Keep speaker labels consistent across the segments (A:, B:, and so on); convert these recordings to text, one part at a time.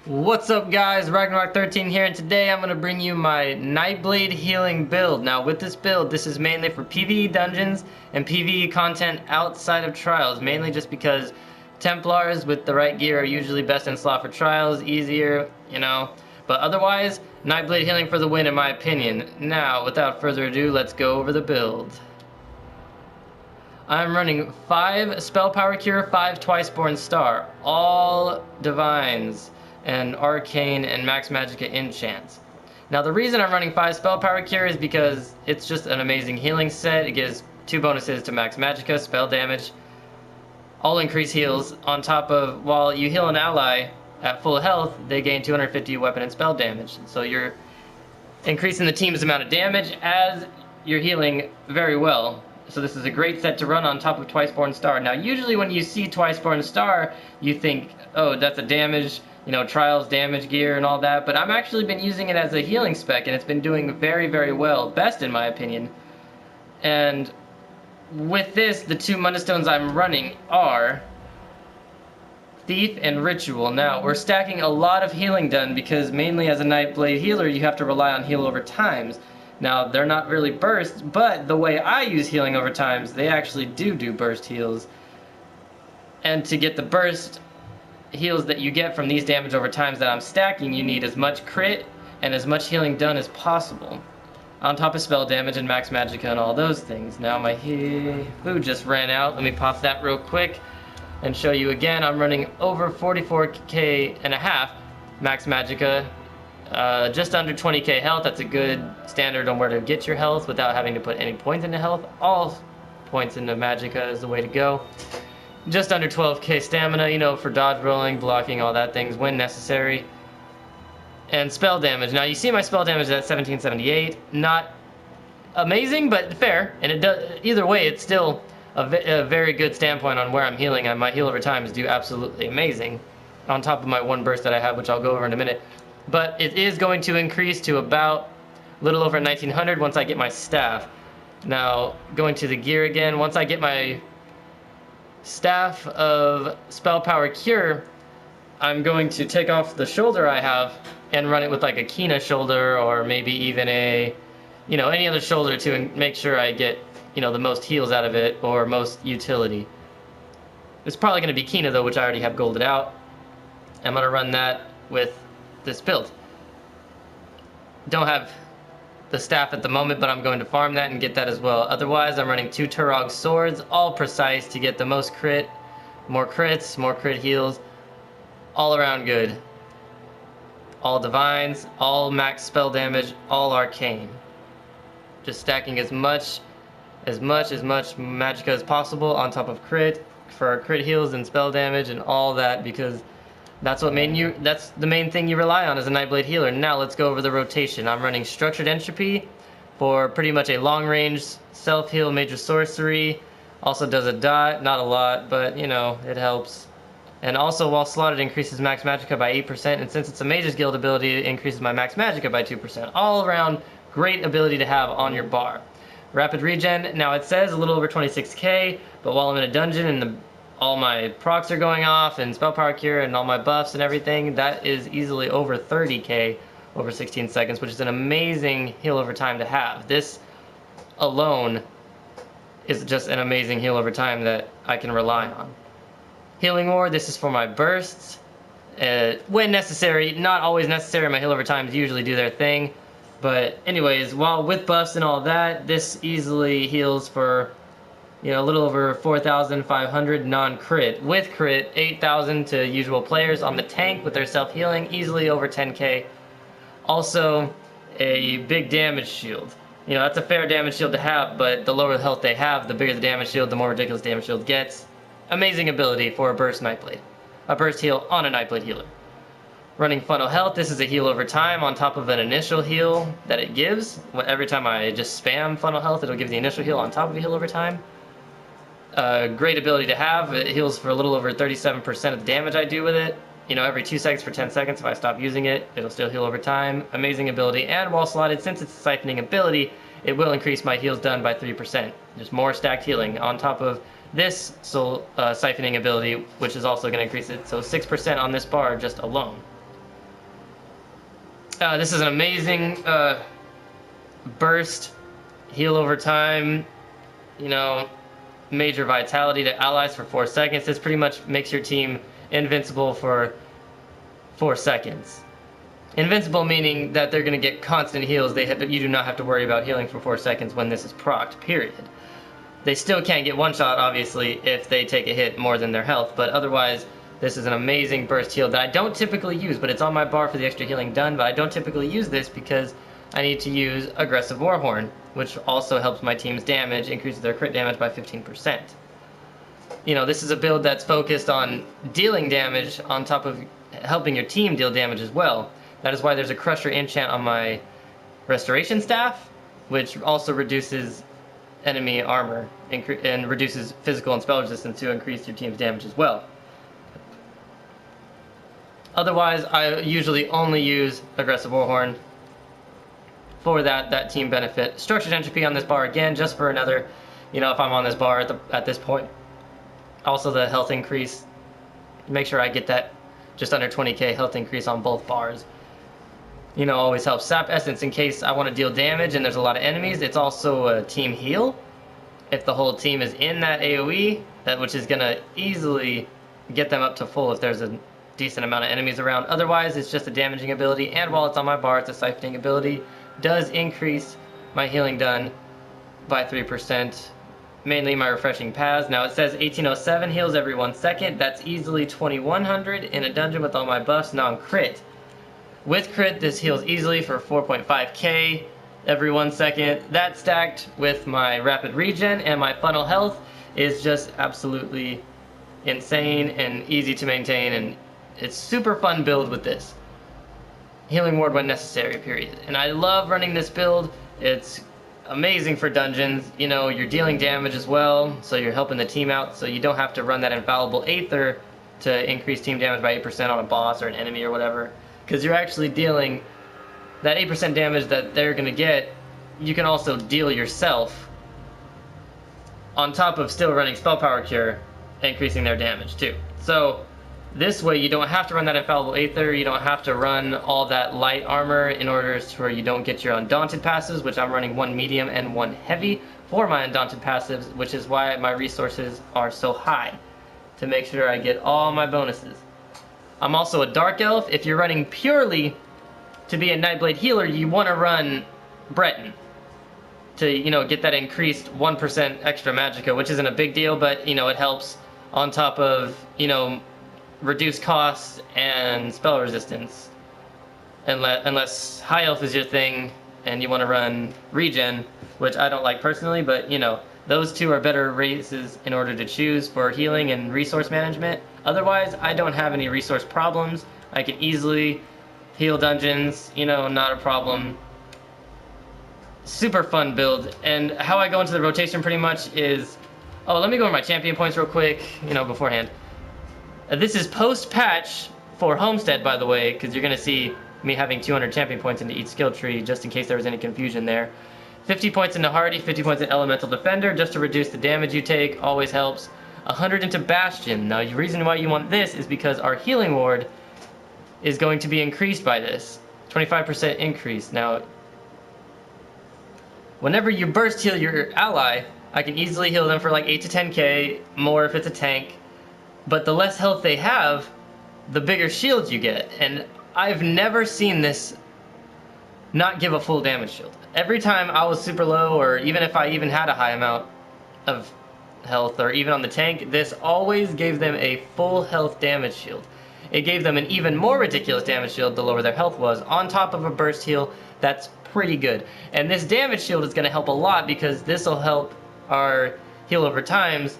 A: What's up guys, Ragnarok13 here, and today I'm going to bring you my Nightblade healing build. Now with this build, this is mainly for PvE dungeons and PvE content outside of trials, mainly just because Templars with the right gear are usually best in slot for trials, easier, but otherwise, Nightblade healing for the win in my opinion. Now, without further ado, let's go over the build. I'm running 5 Spell Power Cure, 5 Twiceborn Star, all Divines, and Arcane and Max Magicka enchants. Now the reason I'm running 5 Spell Power Cure is because it's just an amazing healing set. It gives 2 bonuses to Max Magicka, spell damage, all increase heals, on top of, while you heal an ally at full health, they gain 250 weapon and spell damage. So you're increasing the team's amount of damage as you're healing very well. So this is a great set to run on top of Twiceborn Star. Now usually when you see Twiceborn Star, you think, oh, that's a damage, trials damage gear and all that, but I've actually been using it as a healing spec and it's been doing very, very well, best in my opinion. And with this, the 2 Mana Stones I'm running are Thief and Ritual. Now, we're stacking a lot of healing done because mainly as a Nightblade healer, you have to rely on heal over times. Now, they're not really bursts, but the way I use healing over times, they actually do burst heals. And to get the burst heals that you get from these damage over times that I'm stacking, you need as much crit and as much healing done as possible, on top of spell damage and Max Magicka and all those things. Now my food just ran out. Let me pop that real quick and show you again. I'm running over 44k and a half Max Magicka, just under 20k health. That's a good standard on where to get your health without having to put any points into health. All points into Magicka is the way to go. Just under 12k stamina, for dodge rolling, blocking, all that things when necessary. And spell damage. Now you see my spell damage at 1778. Not amazing, but fair. And it does, either way, it's still a very good standpoint on where I'm healing. And my heal over times do absolutely amazing, on top of my 1 burst that I have, which I'll go over in a minute. But it is going to increase to about a little over 1900 once I get my staff. Now, going to the gear again, once I get my Staff of Spell Power Cure, I'm going to take off the shoulder I have and run it with like a Kina shoulder, or maybe even a, any other shoulder to make sure I get, the most heals out of it or most utility. It's probably going to be Kina though, which I already have golded out. I'm going to run that with this build. Don't have the staff at the moment, but I'm going to farm that and get that as well. Otherwise, I'm running 2 Turog swords, all precise to get the most crit, more crits, more crit heals, all around good. All divines, all max spell damage, all arcane. Just stacking as much magicka as possible on top of crit for our crit heals and spell damage and all that, because that's the main thing you rely on as a Nightblade healer. Now let's go over the rotation. I'm running Structured Entropy for pretty much a long-range self-heal major sorcery. Also does a dot, not a lot, but it helps. And also while slotted increases Max Magicka by 8%, and since it's a Mage's Guild ability, it increases my Max Magicka by 2%. All around great ability to have on your bar. Rapid Regen, now it says a little over 26k, but while I'm in a dungeon and all my procs are going off and Spell Power Cure and all my buffs and everything, that is easily over 30k over 16 seconds, which is an amazing heal over time to have. This alone is just an amazing heal over time that I can rely on. Healing Ward, this is for my bursts. When necessary, not always necessary, my heal over times usually do their thing. But anyways, while with buffs and all that, this easily heals for a little over 4,500 non-crit. With crit, 8,000 to usual players on the tank with their self-healing, easily over 10k. Also, a big damage shield. That's a fair damage shield to have, but the lower health they have, the bigger the damage shield, the more ridiculous damage shield gets. Amazing ability for a burst Nightblade. A burst heal on a Nightblade healer. Running Funnel Health, this is a heal over time on top of an initial heal that it gives. Every time I just spam Funnel Health, it'll give the initial heal on top of a heal over time. Great ability to have. It heals for a little over 37% of the damage I do with it. Every 2 seconds for 10 seconds. If I stop using it, it'll still heal over time. Amazing ability. And while slotted, since it's a siphoning ability, it will increase my heals done by 3%. There's more stacked healing on top of this siphoning ability, which is also going to increase it. So 6% on this bar just alone. This is an amazing burst, heal over time, you know, major vitality to allies for 4 seconds. This pretty much makes your team invincible for 4 seconds. Invincible meaning that they're going to get constant heals. You do not have to worry about healing for 4 seconds when this is procced, period. They still can't get one shot, obviously, if they take a hit more than their health, but otherwise, this is an amazing burst heal that I don't typically use, but it's on my bar for the extra healing done, but I don't typically use this because I need to use Aggressive Warhorn, which also helps my team's damage, increases their crit damage by 15%. You know, this is a build that's focused on dealing damage on top of helping your team deal damage as well. That is why there's a Crusher enchant on my Restoration Staff, which also reduces enemy armor and reduces physical and spell resistance to increase your team's damage as well. Otherwise, I usually only use Aggressive Warhorn for that team benefit. Structured Entropy on this bar again, just for another, you know, if I'm on this bar at this point. Also the health increase, make sure I get that just under 20k health increase on both bars. You know, always helps. Sap Essence in case I want to deal damage and there's a lot of enemies. It's also a team heal if the whole team is in that AoE, which is going to easily get them up to full if there's a decent amount of enemies around. Otherwise, it's just a damaging ability, and while it's on my bar, it's a siphoning ability. Does increase my healing done by 3%, mainly my refreshing paths. Now it says 1807 heals every 1 second. That's easily 2100 in a dungeon with all my buffs non-crit. With crit, this heals easily for 4.5k every 1 second. That stacked with my rapid regen and my funnel health is just absolutely insane and easy to maintain, and it's super fun build with this. Healing ward when necessary, period. And I love running this build. It's amazing for dungeons. You know, you're dealing damage as well, so you're helping the team out, so you don't have to run that infallible Aether to increase team damage by 8% on a boss or an enemy or whatever, because you're actually dealing that 8% damage that they're going to get. You can also deal yourself on top of still running Spell Power Cure, increasing their damage too. So this way you don't have to run that infallible Aether, you don't have to run all that light armor in order to where you don't get your Undaunted passives, which I'm running 1 medium and 1 heavy for my Undaunted passives, which is why my resources are so high, to make sure I get all my bonuses. I'm also a Dark Elf. If you're running purely to be a Nightblade healer, you want to run Breton to, you know, get that increased 1% extra magicka, which isn't a big deal, but, you know, it helps on top of, you know, reduced costs and spell resistance. Unless High Elf is your thing and you want to run regen, which I don't like personally, but, you know, those two are better races in order to choose for healing and resource management. Otherwise, I don't have any resource problems. I can easily heal dungeons, you know, not a problem. Super fun build. And how I go into the rotation pretty much is... Oh, let me go over my champion points real quick, you know, beforehand. This is post-patch for Homestead, by the way, because you're going to see me having 200 champion points into each skill tree, just in case there was any confusion there. 50 points into Hardy, 50 points in Elemental Defender, just to reduce the damage you take, always helps. 100 into Bastion. Now, the reason why you want this is because our healing ward is going to be increased by this. 25% increase. Now, whenever you burst heal your ally, I can easily heal them for like 8 to 10k, more if it's a tank. But the less health they have, the bigger shields you get. And I've never seen this not give a full damage shield. Every time I was super low, or even if I even had a high amount of health, or even on the tank, this always gave them a full health damage shield. It gave them an even more ridiculous damage shield the lower their health was, on top of a burst heal. That's pretty good. And this damage shield is going to help a lot, because this will help our heal over times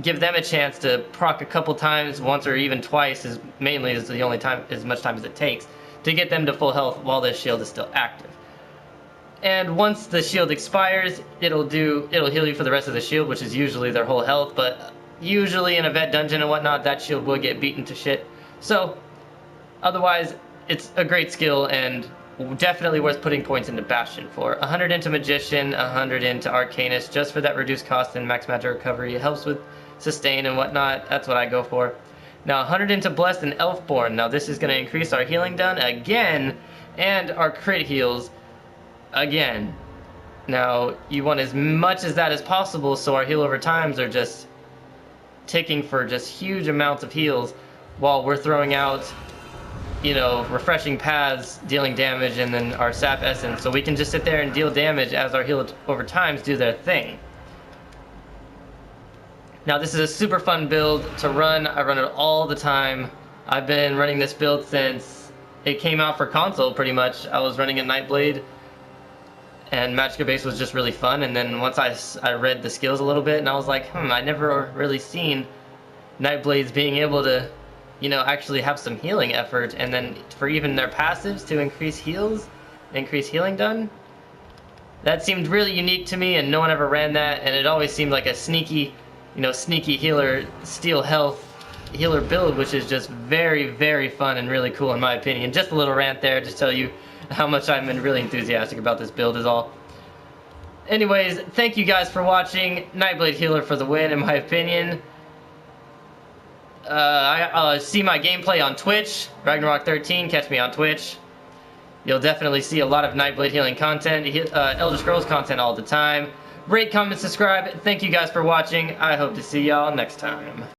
A: give them a chance to proc a couple times, once or even twice, is the only time, as much time as it takes, to get them to full health while this shield is still active. And once the shield expires, it'll heal you for the rest of the shield, which is usually their whole health, but usually in a vet dungeon and whatnot, that shield will get beaten to shit. So, otherwise, it's a great skill, and definitely worth putting points into Bastion for. 100 into Magician, 100 into Arcanist, just for that reduced cost and max magic recovery. It helps with sustain and whatnot. That's what I go for. Now, 100 into Blessed and Elfborn. Now, this is going to increase our healing done again, and our crit heals again. Now, you want as much as that as possible, so our heal over times are just ticking for just huge amounts of heals while we're throwing out, you know, refreshing paths, dealing damage, and then our sap essence, so we can just sit there and deal damage as our heal over times do their thing. Now, this is a super fun build to run. I run it all the time. I've been running this build since it came out for console, pretty much. I was running a NIGHTBLADE, and Magicka base was just really fun, and then once I read the skills a little bit, and I was like, I never really seen NIGHTBLADEs being able to, you know, actually have some healing effort, and then for even their passives to increase healing done. That seemed really unique to me, and no one ever ran that, and it always seemed like a sneaky healer, steal health healer build, which is just very, very fun and really cool in my opinion. Just a little rant there to tell you how much I'm really enthusiastic about this build is all. Anyways, thank you guys for watching. NIGHTBLADE healer for the win in my opinion. I see my gameplay on Twitch, Ragnarok13, catch me on Twitch. You'll definitely see a lot of NIGHTBLADE healing content, Elder Scrolls content all the time. Rate, comment, subscribe. Thank you guys for watching. I hope to see y'all next time.